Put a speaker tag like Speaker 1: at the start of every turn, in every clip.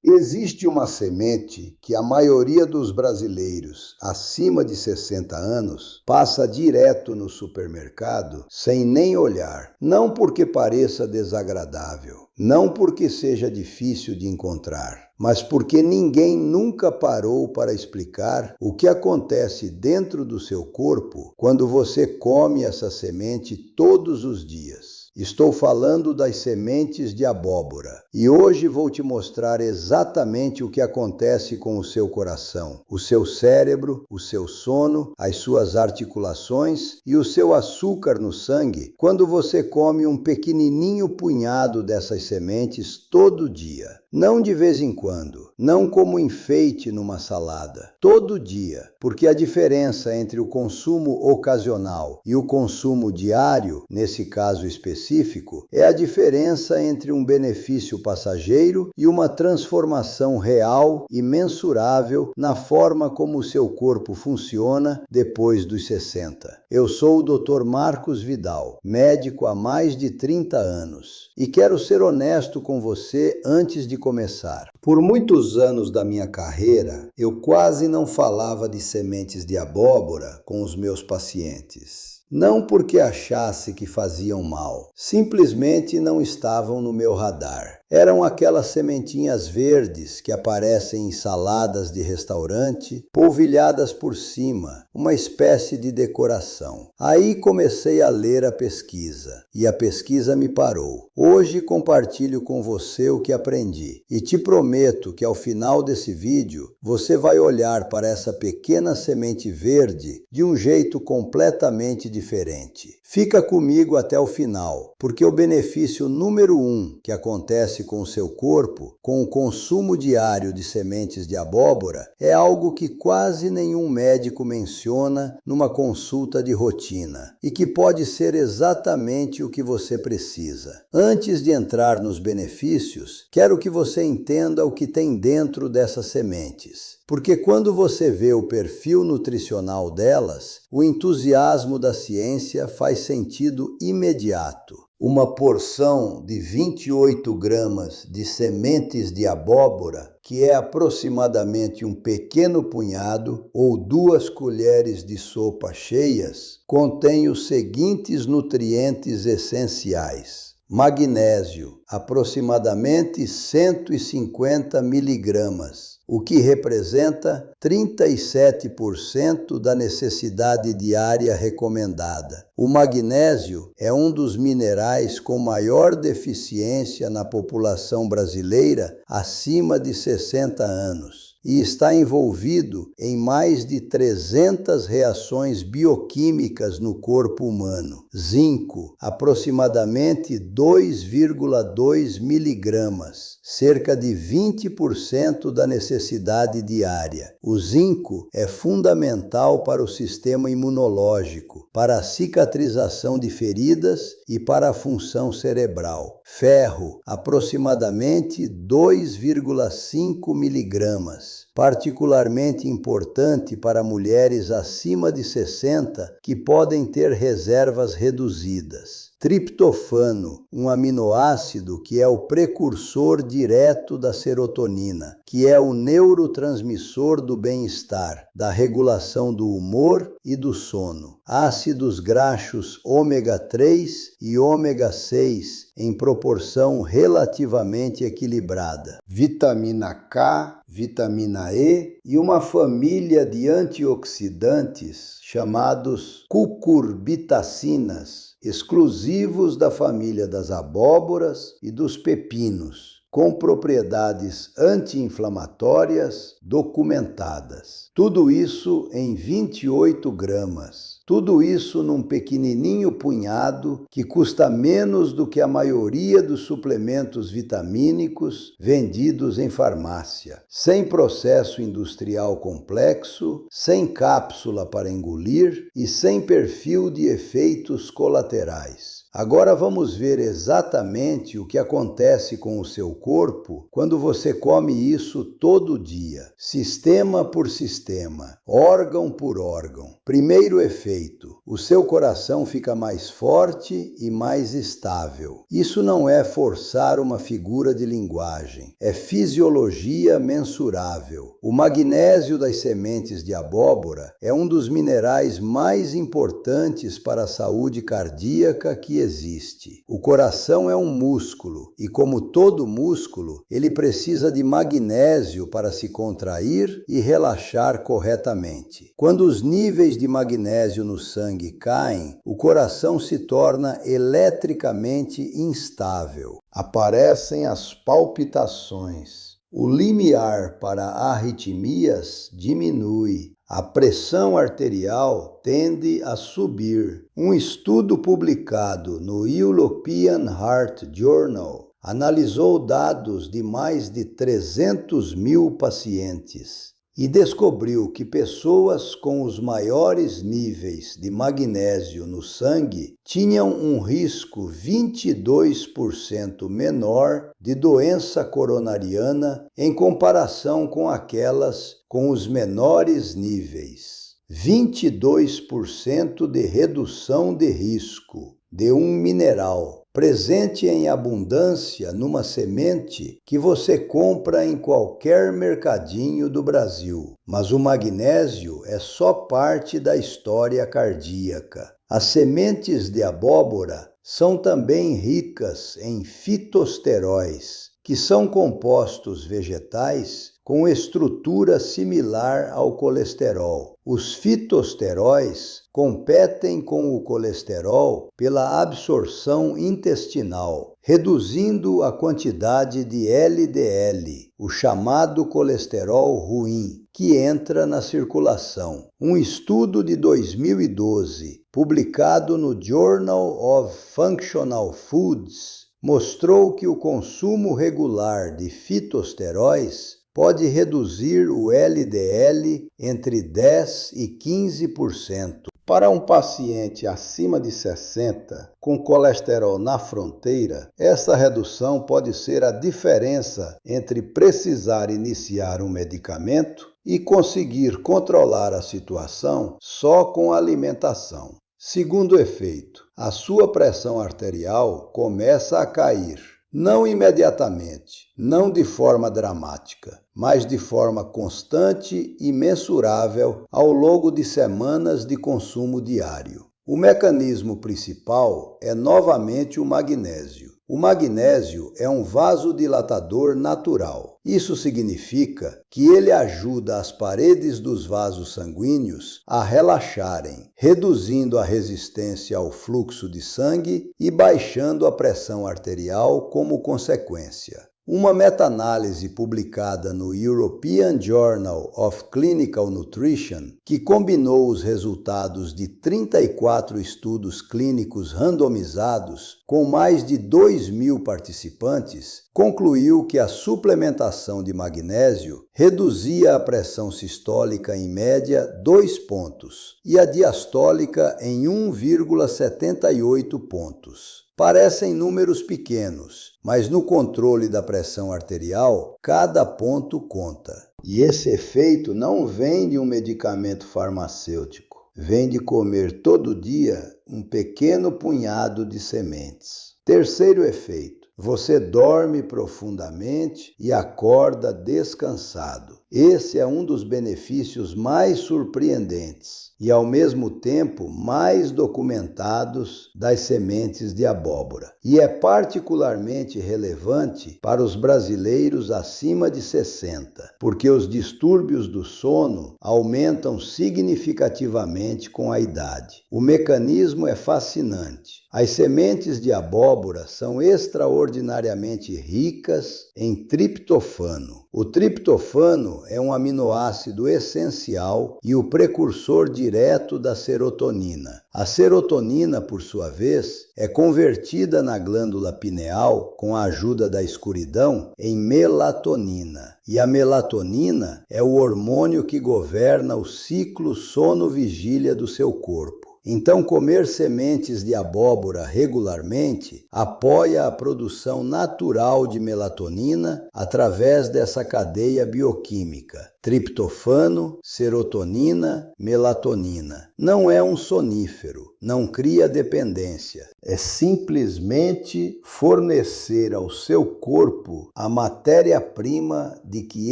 Speaker 1: Existe uma semente que a maioria dos brasileiros acima de 60 anos passa direto no supermercado sem nem olhar. Não porque pareça desagradável, não porque seja difícil de encontrar, mas porque ninguém nunca parou para explicar o que acontece dentro do seu corpo quando você come essa semente todos os dias. Estou falando das sementes de abóbora e hoje vou te mostrar exatamente o que acontece com o seu coração, o seu cérebro, o seu sono, as suas articulações e o seu açúcar no sangue quando você come um pequenininho punhado dessas sementes todo dia. Não de vez em quando, não como enfeite numa salada, todo dia, porque a diferença entre o consumo ocasional e o consumo diário, nesse caso específico, é a diferença entre um benefício passageiro e uma transformação real e mensurável na forma como o seu corpo funciona depois dos 60. Eu sou o Dr. Marcos Vidal, médico há mais de 30 anos, e quero ser honesto com você antes de começar. Por muitos anos da minha carreira, eu quase não falava de sementes de abóbora com os meus pacientes. Não porque achasse que faziam mal, simplesmente não estavam no meu radar. Eram aquelas sementinhas verdes que aparecem em saladas de restaurante, polvilhadas por cima, uma espécie de decoração. Aí comecei a ler a pesquisa, e a pesquisa me parou. Hoje compartilho com você o que aprendi, e te prometo que ao final desse vídeo, você vai olhar para essa pequena semente verde de um jeito completamente diferente. Fica comigo até o final, porque o benefício número 1 que acontece com o seu corpo, com o consumo diário de sementes de abóbora, é algo que quase nenhum médico menciona numa consulta de rotina, e que pode ser exatamente o que você precisa. Antes de entrar nos benefícios, quero que você entenda o que tem dentro dessas sementes. Porque quando você vê o perfil nutricional delas, o entusiasmo da ciência faz sentido imediato. Uma porção de 28 gramas de sementes de abóbora, que é aproximadamente um pequeno punhado ou 2 colheres de sopa cheias, contém os seguintes nutrientes essenciais. Magnésio, aproximadamente 150 miligramas, o que representa 37% da necessidade diária recomendada. O magnésio é um dos minerais com maior deficiência na população brasileira acima de 60 anos. E está envolvido em mais de 300 reações bioquímicas no corpo humano. Zinco, aproximadamente 2,2 miligramas, cerca de 20% da necessidade diária. O zinco é fundamental para o sistema imunológico, para a cicatrização de feridas e para a função cerebral. Ferro, aproximadamente 2,5 miligramas, particularmente importante para mulheres acima de 60 que podem ter reservas reduzidas. Triptofano, um aminoácido que é o precursor direto da serotonina, que é o neurotransmissor do bem-estar, da regulação do humor e do sono. Ácidos graxos ômega 3 e ômega 6 em proporção relativamente equilibrada. Vitamina K, vitamina E e uma família de antioxidantes chamados cucurbitacinas, exclusivos da família das abóboras e dos pepinos, com propriedades anti-inflamatórias documentadas. Tudo isso em 28 gramas. Tudo isso num pequenininho punhado que custa menos do que a maioria dos suplementos vitamínicos vendidos em farmácia. Sem processo industrial complexo, sem cápsula para engolir e sem perfil de efeitos colaterais. Agora vamos ver exatamente o que acontece com o seu corpo quando você come isso todo dia, sistema por sistema, órgão por órgão. Primeiro efeito: o seu coração fica mais forte e mais estável. Isso não é forçar uma figura de linguagem, é fisiologia mensurável. O magnésio das sementes de abóbora é um dos minerais mais importantes para a saúde cardíaca que existe. O coração é um músculo e, como todo músculo, ele precisa de magnésio para se contrair e relaxar corretamente. Quando os níveis de magnésio no sangue caem, o coração se torna eletricamente instável. Aparecem as palpitações. O limiar para arritmias diminui. A pressão arterial tende a subir. Um estudo publicado no European Heart Journal analisou dados de mais de 300.000 pacientes e descobriu que pessoas com os maiores níveis de magnésio no sangue tinham um risco 22% menor de doença coronariana em comparação com aquelas com os menores níveis. 22% de redução de risco de um mineral presente em abundância numa semente que você compra em qualquer mercadinho do Brasil. Mas o magnésio é só parte da história cardíaca. As sementes de abóbora são também ricas em fitosteróis, que são compostos vegetais com estrutura similar ao colesterol. Os fitosteróis competem com o colesterol pela absorção intestinal, reduzindo a quantidade de LDL, o chamado colesterol ruim, que entra na circulação. Um estudo de 2012, publicado no Journal of Functional Foods, mostrou que o consumo regular de fitosteróis pode reduzir o LDL entre 10% e 15%. Para um paciente acima de 60, com colesterol na fronteira, essa redução pode ser a diferença entre precisar iniciar um medicamento e conseguir controlar a situação só com alimentação. Segundo efeito, a sua pressão arterial começa a cair. Não imediatamente, não de forma dramática, mas de forma constante e mensurável ao longo de semanas de consumo diário. O mecanismo principal é novamente o magnésio. O magnésio é um vasodilatador natural. Isso significa que ele ajuda as paredes dos vasos sanguíneos a relaxarem, reduzindo a resistência ao fluxo de sangue e baixando a pressão arterial como consequência. Uma meta-análise publicada no European Journal of Clinical Nutrition, que combinou os resultados de 34 estudos clínicos randomizados com mais de 2.000 participantes, concluiu que a suplementação de magnésio reduzia a pressão sistólica em média 2 pontos e a diastólica em 1,78 pontos. Parecem números pequenos, mas no controle da pressão arterial, cada ponto conta. E esse efeito não vem de um medicamento farmacêutico, vem de comer todo dia um pequeno punhado de sementes. Terceiro efeito: você dorme profundamente e acorda descansado. Esse é um dos benefícios mais surpreendentes e, ao mesmo tempo, mais documentados das sementes de abóbora. E é particularmente relevante para os brasileiros acima de 60, porque os distúrbios do sono aumentam significativamente com a idade. O mecanismo é fascinante. As sementes de abóbora são extraordinariamente ricas em triptofano. O triptofano é um aminoácido essencial e o precursor direto da serotonina. A serotonina, por sua vez, é convertida na glândula pineal, com a ajuda da escuridão, em melatonina. E a melatonina é o hormônio que governa o ciclo sono-vigília do seu corpo. Então, comer sementes de abóbora regularmente apoia a produção natural de melatonina através dessa cadeia bioquímica: triptofano, serotonina, melatonina. Não é um sonífero, não cria dependência. É simplesmente fornecer ao seu corpo a matéria-prima de que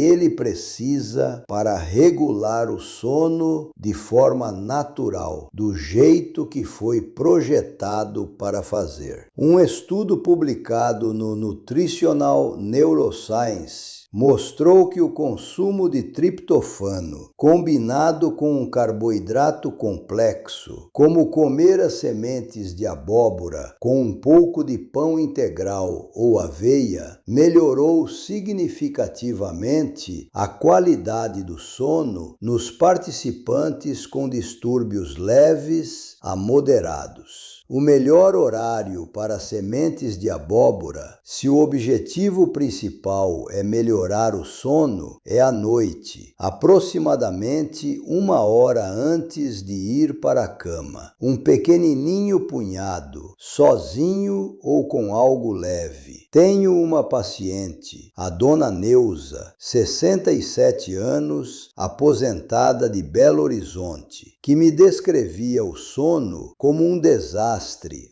Speaker 1: ele precisa para regular o sono de forma natural, do jeito que foi projetado para fazer. Um estudo publicado no Nutritional Neuroscience mostrou que o consumo de triptofano, combinado com um carboidrato complexo, como comer as sementes de abóbora com um pouco de pão integral ou aveia, melhorou significativamente a qualidade do sono nos participantes com distúrbios leves a moderados. O melhor horário para sementes de abóbora, se o objetivo principal é melhorar o sono, é à noite, aproximadamente 1 hora antes de ir para a cama. Um pequenininho punhado, sozinho ou com algo leve. Tenho uma paciente, a dona Neuza, 67 anos, aposentada de Belo Horizonte, que me descrevia o sono como um desastre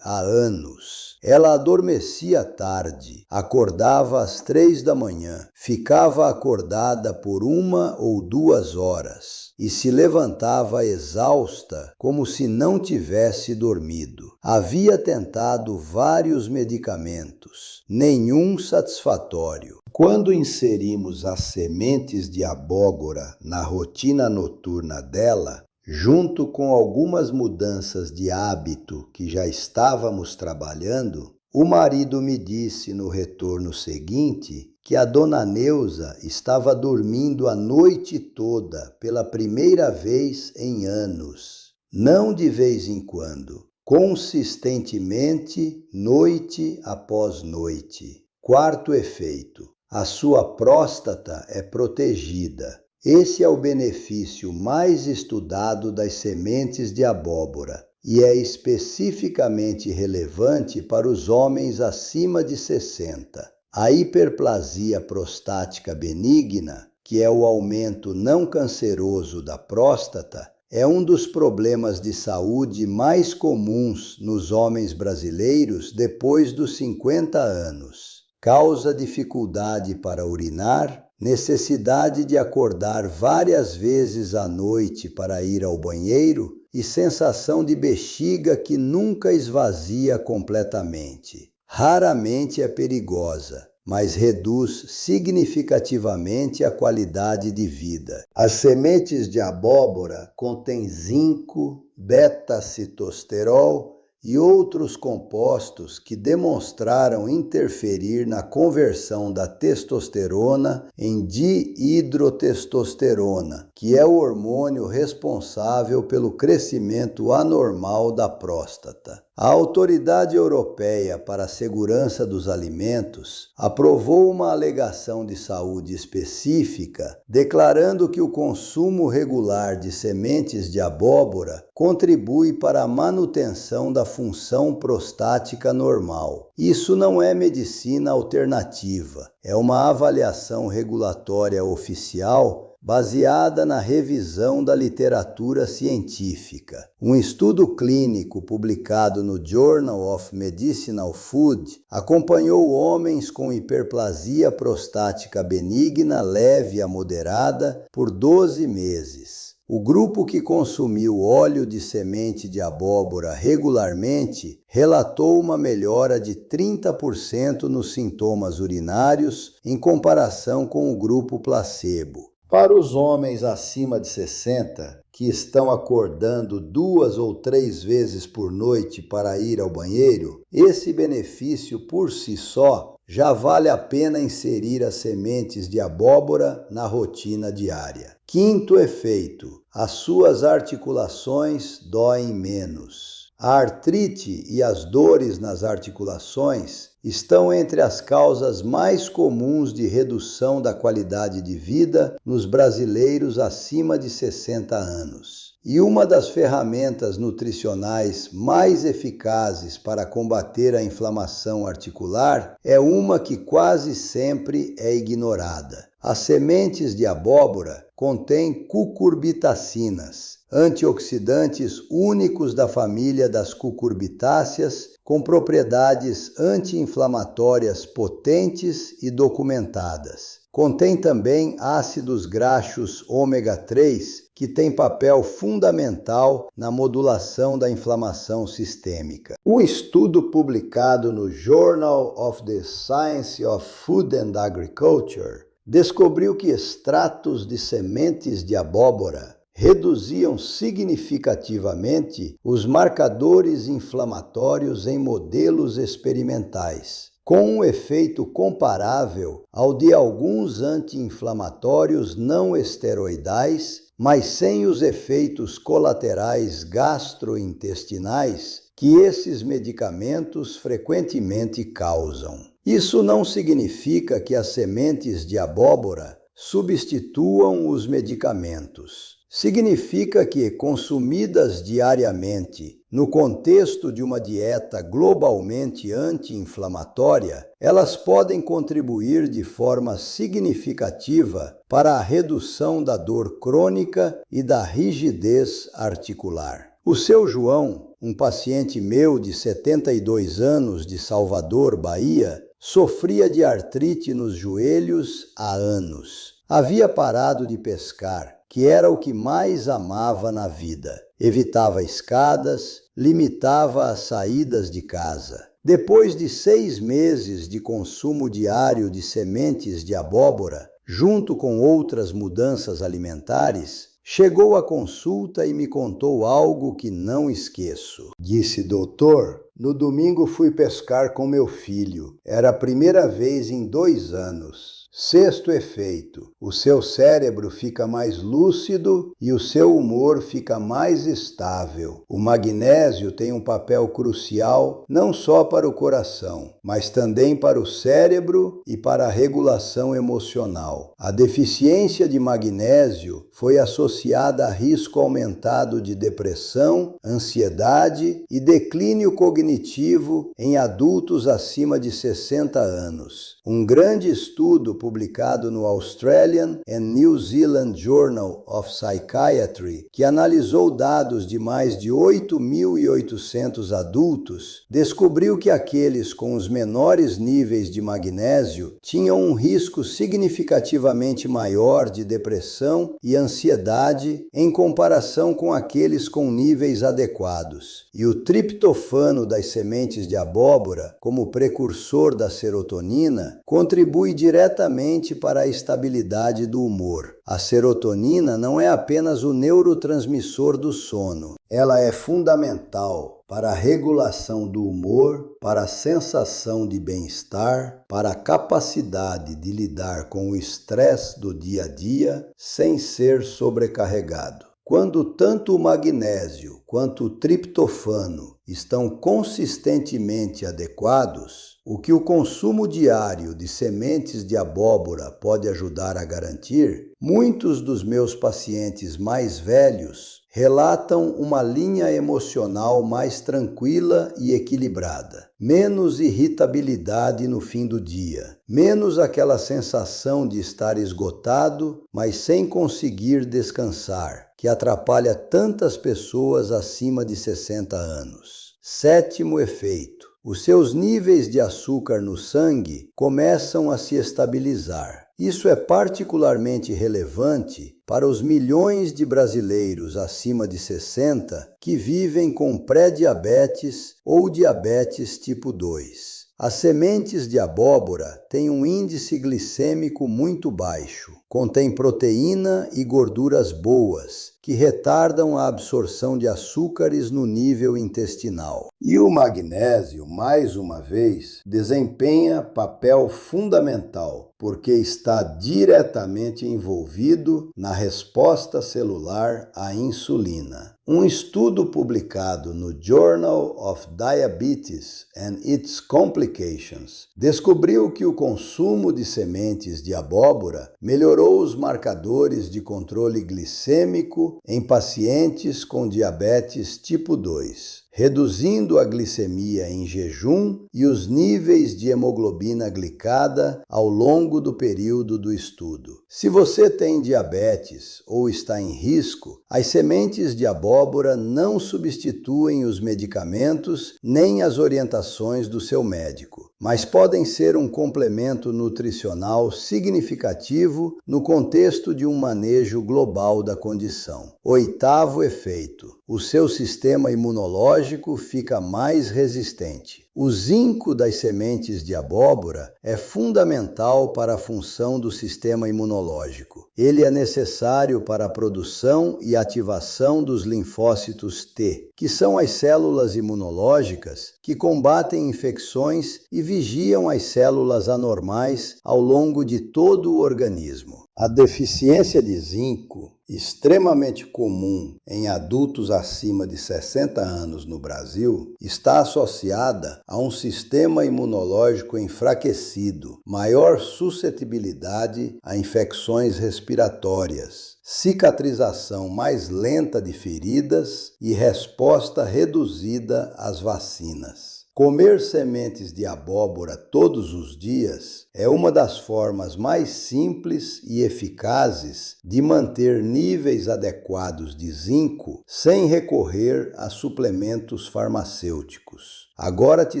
Speaker 1: há anos. Ela adormecia tarde, acordava às 3 da manhã, ficava acordada por 1 ou 2 horas e se levantava exausta como se não tivesse dormido. Havia tentado vários medicamentos, nenhum satisfatório. Quando inserimos as sementes de abóbora na rotina noturna dela, junto com algumas mudanças de hábito que já estávamos trabalhando, o marido me disse no retorno seguinte que a dona Neuza estava dormindo a noite toda pela primeira vez em anos. Não de vez em quando, consistentemente, noite após noite. Quarto efeito: a sua próstata é protegida. Esse é o benefício mais estudado das sementes de abóbora e é especificamente relevante para os homens acima de 60. A hiperplasia prostática benigna, que é o aumento não canceroso da próstata, é um dos problemas de saúde mais comuns nos homens brasileiros depois dos 50 anos. Causa dificuldade para urinar, necessidade de acordar várias vezes à noite para ir ao banheiro e sensação de bexiga que nunca esvazia completamente. Raramente é perigosa, mas reduz significativamente a qualidade de vida. As sementes de abóbora contêm zinco, beta-citosterol e outros compostos que demonstraram interferir na conversão da testosterona em dihidrotestosterona, que é o hormônio responsável pelo crescimento anormal da próstata. A Autoridade Europeia para a Segurança dos Alimentos aprovou uma alegação de saúde específica, declarando que o consumo regular de sementes de abóbora contribui para a manutenção da função prostática normal. Isso não é medicina alternativa, é uma avaliação regulatória oficial baseada na revisão da literatura científica. Um estudo clínico publicado no Journal of Medicinal Food acompanhou homens com hiperplasia prostática benigna leve a moderada por 12 meses. O grupo que consumiu óleo de semente de abóbora regularmente relatou uma melhora de 30% nos sintomas urinários em comparação com o grupo placebo. Para os homens acima de 60, que estão acordando 2 ou 3 vezes por noite para ir ao banheiro, esse benefício por si só já vale a pena inserir as sementes de abóbora na rotina diária. Quinto efeito: as suas articulações doem menos. A artrite e as dores nas articulações estão entre as causas mais comuns de redução da qualidade de vida nos brasileiros acima de 60 anos. E uma das ferramentas nutricionais mais eficazes para combater a inflamação articular é uma que quase sempre é ignorada. As sementes de abóbora contêm cucurbitacinas, antioxidantes únicos da família das cucurbitáceas, com propriedades anti-inflamatórias potentes e documentadas. Contém também ácidos graxos ômega 3, que têm papel fundamental na modulação da inflamação sistêmica. Um estudo publicado no Journal of the Science of Food and Agriculture descobriu que extratos de sementes de abóbora reduziam significativamente os marcadores inflamatórios em modelos experimentais, com um efeito comparável ao de alguns anti-inflamatórios não esteroidais, mas sem os efeitos colaterais gastrointestinais que esses medicamentos frequentemente causam. Isso não significa que as sementes de abóbora substituam os medicamentos. Significa que, consumidas diariamente, no contexto de uma dieta globalmente anti-inflamatória, elas podem contribuir de forma significativa para a redução da dor crônica e da rigidez articular. O seu João, um paciente meu de 72 anos de Salvador, Bahia, sofria de artrite nos joelhos há anos. Havia parado de pescar, que era o que mais amava na vida. Evitava escadas, limitava as saídas de casa. Depois de 6 meses de consumo diário de sementes de abóbora, junto com outras mudanças alimentares, chegou à consulta e me contou algo que não esqueço. Disse: doutor, no domingo fui pescar com meu filho. Era a primeira vez em 2 anos. Sexto efeito: o seu cérebro fica mais lúcido e o seu humor fica mais estável. O magnésio tem um papel crucial não só para o coração, mas também para o cérebro e para a regulação emocional. A deficiência de magnésio foi associada a risco aumentado de depressão, ansiedade e declínio cognitivo em adultos acima de 60 anos. Um grande estudo publicado no Australian and New Zealand Journal of Psychiatry, que analisou dados de mais de 8.800 adultos, descobriu que aqueles com os menores níveis de magnésio tinham um risco significativamente maior de depressão e ansiedade em comparação com aqueles com níveis adequados. E o triptofano das sementes de abóbora, como precursor da serotonina, contribui diretamente para a estabilidade do humor. A serotonina não é apenas o neurotransmissor do sono. Ela é fundamental para a regulação do humor, para a sensação de bem-estar, para a capacidade de lidar com o estresse do dia a dia sem ser sobrecarregado. Quando tanto o magnésio quanto o triptofano estão consistentemente adequados, o que o consumo diário de sementes de abóbora pode ajudar a garantir, muitos dos meus pacientes mais velhos relatam uma linha emocional mais tranquila e equilibrada, menos irritabilidade no fim do dia, menos aquela sensação de estar esgotado, mas sem conseguir descansar, que atrapalha tantas pessoas acima de 60 anos. Sétimo efeito: os seus níveis de açúcar no sangue começam a se estabilizar. Isso é particularmente relevante para os milhões de brasileiros acima de 60 que vivem com pré-diabetes ou diabetes tipo 2. As sementes de abóbora têm um índice glicêmico muito baixo, contém proteína e gorduras boas, que retardam a absorção de açúcares no nível intestinal. E o magnésio, mais uma vez, desempenha papel fundamental, porque está diretamente envolvido na resposta celular à insulina. Um estudo publicado no Journal of Diabetes and Its Complications descobriu que o consumo de sementes de abóbora melhorou os marcadores de controle glicêmico em pacientes com diabetes tipo 2. Reduzindo a glicemia em jejum e os níveis de hemoglobina glicada ao longo do período do estudo. Se você tem diabetes ou está em risco, as sementes de abóbora não substituem os medicamentos nem as orientações do seu médico, mas podem ser um complemento nutricional significativo no contexto de um manejo global da condição. Oitavo efeito: o seu sistema imunológico fica mais resistente. O zinco das sementes de abóbora é fundamental para a função do sistema imunológico. Ele é necessário para a produção e ativação dos linfócitos T, que são as células imunológicas que combatem infecções e vigiam as células anormais ao longo de todo o organismo. A deficiência de zinco, extremamente comum em adultos acima de 60 anos no Brasil, está associada a um sistema imunológico enfraquecido, maior suscetibilidade a infecções respiratórias, cicatrização mais lenta de feridas e resposta reduzida às vacinas. Comer sementes de abóbora todos os dias é uma das formas mais simples e eficazes de manter níveis adequados de zinco sem recorrer a suplementos farmacêuticos. Agora te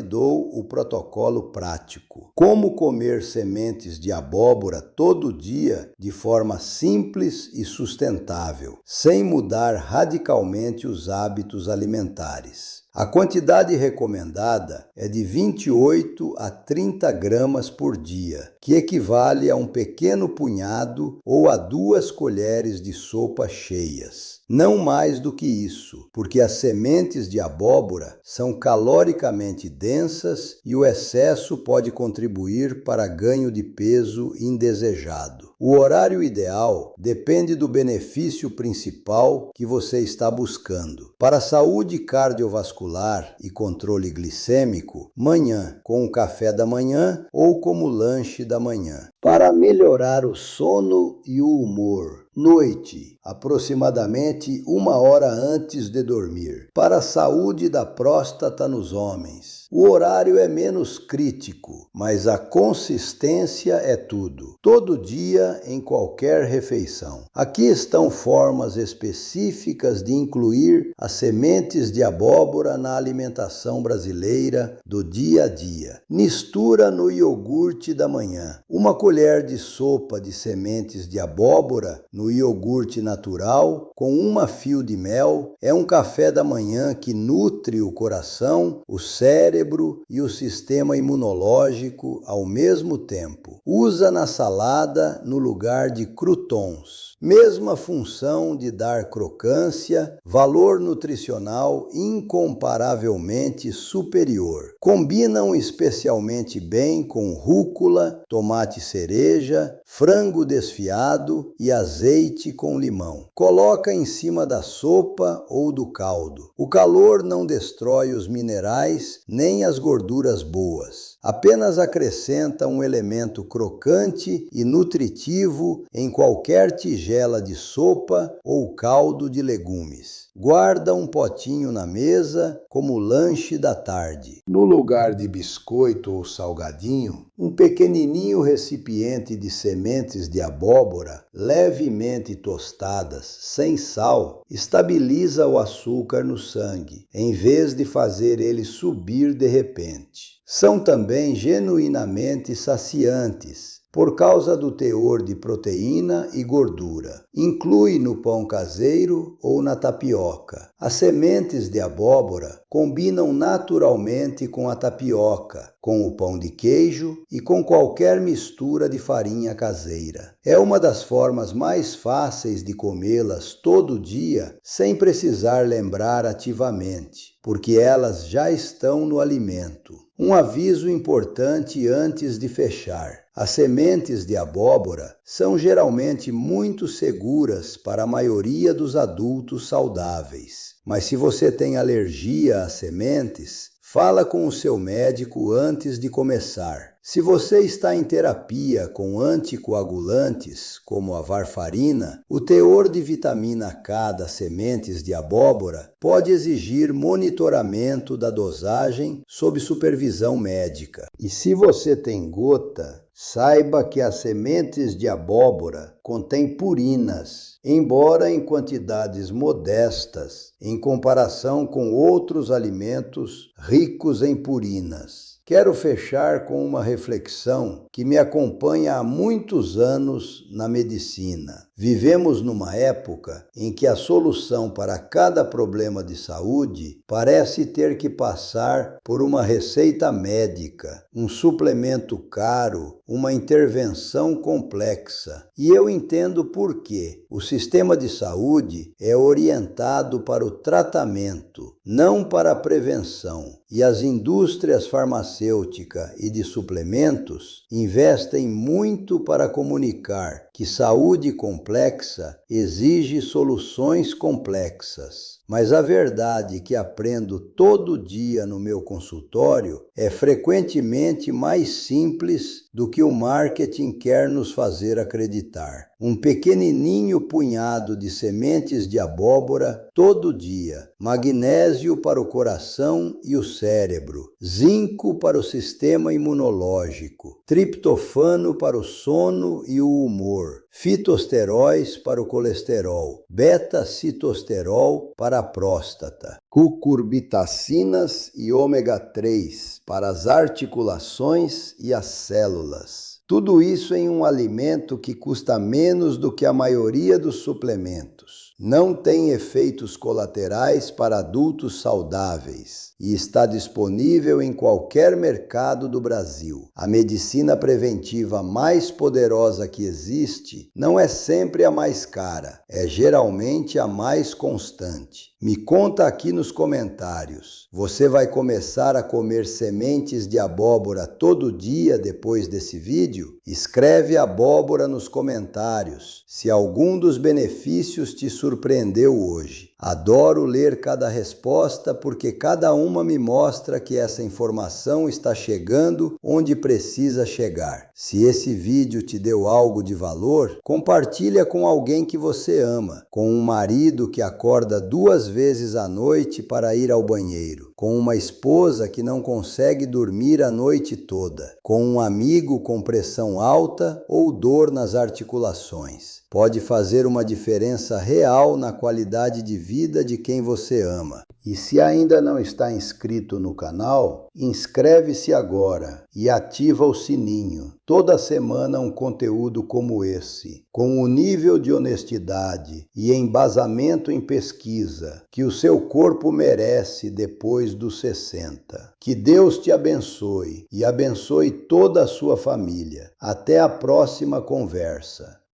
Speaker 1: dou o protocolo prático. Como comer sementes de abóbora todo dia de forma simples e sustentável, sem mudar radicalmente os hábitos alimentares. A quantidade recomendada é de 28 a 30 gramas por dia, que equivale a um pequeno punhado ou a 2 colheres de sopa cheias. Não mais do que isso, porque as sementes de abóbora são caloricamente densas e o excesso pode contribuir para ganho de peso indesejado. O horário ideal depende do benefício principal que você está buscando. Para a saúde cardiovascular e controle glicêmico, manhã, com o café da manhã ou como lanche da manhã. Para melhorar o sono e o humor, noite, aproximadamente 1 hora antes de dormir. Para a saúde da próstata nos homens, o horário é menos crítico, mas a consistência é tudo. Todo dia, em qualquer refeição. Aqui estão formas específicas de incluir as sementes de abóbora na alimentação brasileira do dia a dia. Mistura no iogurte da manhã. 1 colher de sopa de sementes de abóbora no iogurte natural com 1 fio de mel é um café da manhã que nutre o coração, o cérebro e o sistema imunológico ao mesmo tempo. Usa na salada no lugar de croutons. Mesma função de dar crocância, valor nutricional incomparavelmente superior. Combinam especialmente bem com rúcula, tomate cereja, frango desfiado e azeite com limão. Coloca em cima da sopa ou do caldo. O calor não destrói os minerais nem as gorduras boas. Apenas acrescenta um elemento crocante e nutritivo em qualquer tigela de sopa ou caldo de legumes. Guarda um potinho na mesa como lanche da tarde. No lugar de biscoito ou salgadinho, um pequenininho recipiente de sementes de abóbora levemente tostadas, sem sal, estabiliza o açúcar no sangue, em vez de fazer ele subir de repente. São também genuinamente saciantes, por causa do teor de proteína e gordura. Inclui no pão caseiro ou na tapioca. As sementes de abóbora combinam naturalmente com a tapioca, com o pão de queijo e com qualquer mistura de farinha caseira. É uma das formas mais fáceis de comê-las todo dia sem precisar lembrar ativamente, porque elas já estão no alimento. Um aviso importante antes de fechar. As sementes de abóbora são geralmente muito seguras para a maioria dos adultos saudáveis. Mas se você tem alergia às sementes, fala com o seu médico antes de começar. Se você está em terapia com anticoagulantes, como a varfarina, o teor de vitamina K das sementes de abóbora pode exigir monitoramento da dosagem sob supervisão médica. E se você tem gota, saiba que as sementes de abóbora contêm purinas, embora em quantidades modestas em comparação com outros alimentos ricos em purinas. Quero fechar com uma reflexão que me acompanha há muitos anos na medicina. Vivemos numa época em que a solução para cada problema de saúde parece ter que passar por uma receita médica, um suplemento caro, uma intervenção complexa. E eu entendo por quê. O sistema de saúde é orientado para o tratamento, não para a prevenção. E as indústrias farmacêutica e de suplementos investem muito para comunicar que saúde complexa exige soluções complexas. Mas a verdade que aprendo todo dia no meu consultório é frequentemente mais simples do que o marketing quer nos fazer acreditar. Um pequenininho punhado de sementes de abóbora todo dia, magnésio para o coração e o cérebro, zinco para o sistema imunológico, triptofano para o sono e o humor, fitosteróis para o colesterol, beta-citosterol para a próstata, cucurbitacinas e ômega 3 para as articulações e as células. Tudo isso em um alimento que custa menos do que a maioria dos suplementos. Não tem efeitos colaterais para adultos saudáveis e está disponível em qualquer mercado do Brasil. A medicina preventiva mais poderosa que existe não é sempre a mais cara, é geralmente a mais constante. Me conta aqui nos comentários. Você vai começar a comer sementes de abóbora todo dia depois desse vídeo? Escreve abóbora nos comentários se algum dos benefícios te surpreendeu hoje. Adoro ler cada resposta porque cada uma me mostra que essa informação está chegando onde precisa chegar. Se esse vídeo te deu algo de valor, compartilha com alguém que você ama, com um marido que acorda 2 vezes à noite para ir ao banheiro, com uma esposa que não consegue dormir a noite toda, com um amigo com pressão alta ou dor nas articulações. Pode fazer uma diferença real na qualidade de vida de quem você ama. E se ainda não está inscrito no canal, inscreve-se agora e ativa o sininho. Toda semana um conteúdo como esse, com o nível de honestidade e embasamento em pesquisa que o seu corpo merece depois dos 60. Que Deus te abençoe e abençoe toda a sua família. Até a próxima conversa.